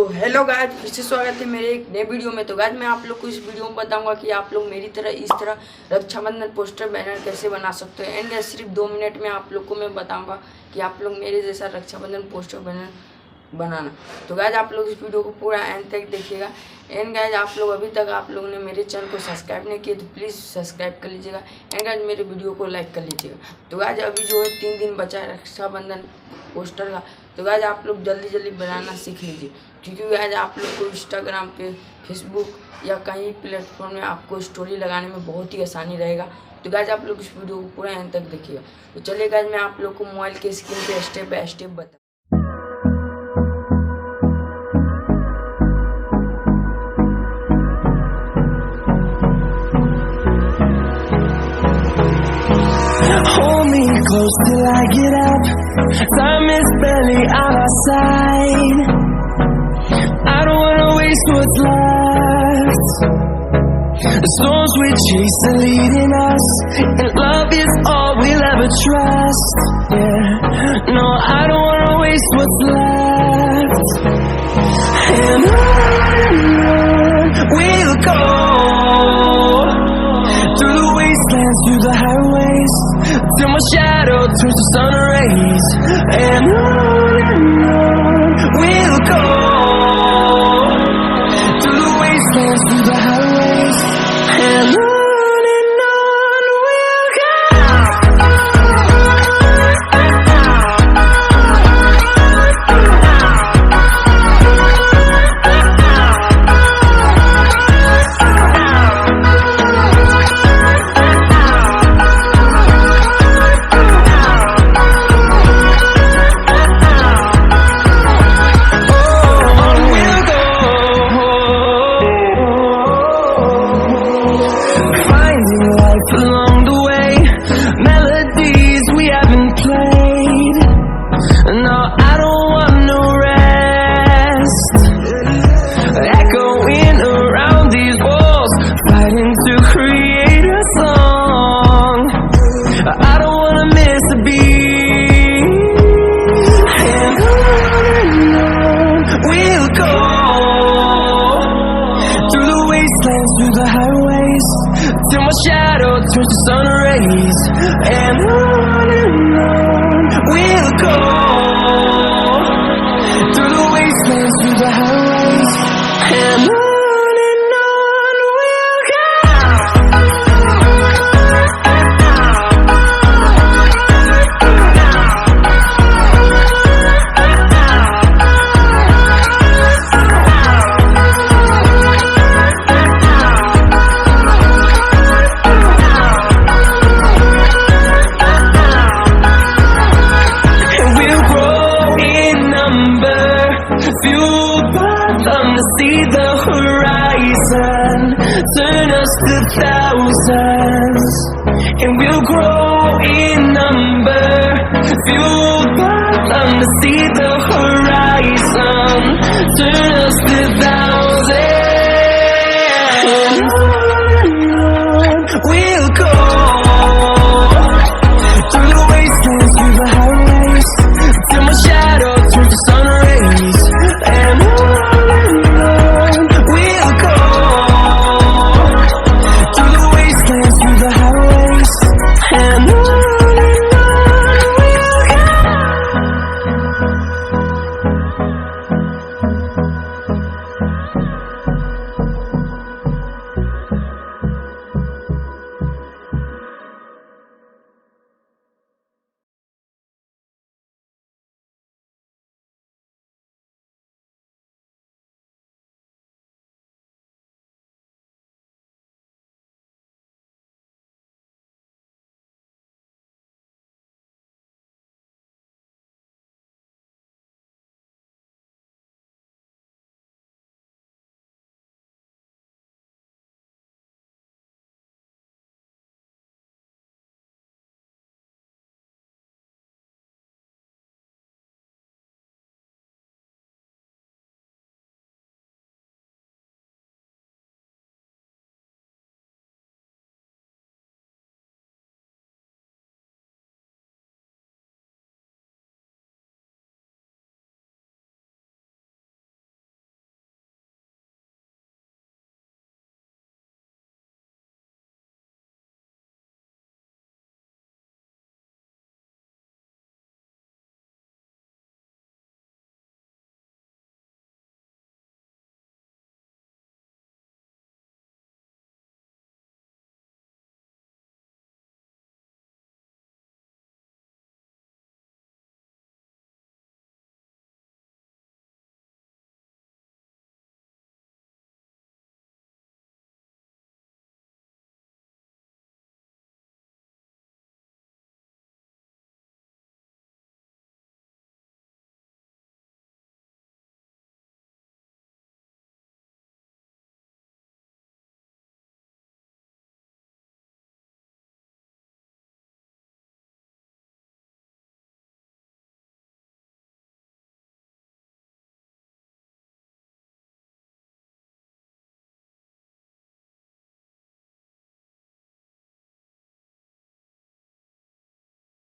Hello guys, फिर से स्वागत है मेरे एक नए वीडियो में। तो गाइस मैं आप लोग को इस वीडियो में बताऊंगा कि आप लोग मेरी तरह इस तरह रक्षाबंधन पोस्टर बैनर कैसे बना सकते हो। एंड सिर्फ 2 मिनट में आप लोग को मैं बताऊंगा कि आप लोग मेरे जैसा रक्षाबंधन पोस्टर बैनर बनाना। तो गाइस आप लोग इस वीडियो को पूरा एंड तक देखिएगा। एंड गाइस आप लोग अभी तक आप लोगों ने मेरे चैनल को सब्सक्राइब नहीं किया तो प्लीज़ सब्सक्राइब कर लीजिएगा। एंड गाइस मेरे वीडियो को लाइक कर लीजिएगा। तो गाइस अभी जो है 3 दिन बचा है रक्षाबंधन पोस्टर का। तो गाइस आप लोग जल्दी बनाना सीख लीजिए, क्योंकि गाइस आप लोग को इंस्टाग्राम पे, फेसबुक या कहीं प्लेटफॉर्म में आपको स्टोरी लगाने में बहुत ही आसानी रहेगा। तो गाइस आप लोग इस वीडियो को पूरा एंड तक देखिएगा। तो चलिए गाइस मैं आप लोग को मोबाइल के स्क्रीन पे स्टेप बाय स्टेप बता। Hold me close till I get up. Time is barely on our side. I don't wanna waste what's left. The storms we chase are leading us, and love is all we'll ever trust. Yeah, no, I don't wanna waste what's left. And on we'll go, through the wastelands, through the highways, till my shadow turns to sun rays. And on we'll go, through the wastelands, through the highways. And on we'll go. Along the way, melodies we haven't played. No, I don't want no rest. Echoing around these walls, fighting to create a song. I don't wanna miss a beat. And on we'll go, through the wastelands, through the highways, till my shadow turns to sun rays. And on we'll go, through the wastelands, through the highways. And on we'll go. Fueled by them to see the horizon, turn us to thousands, and we'll grow in number. Fueled by them to see the horizon.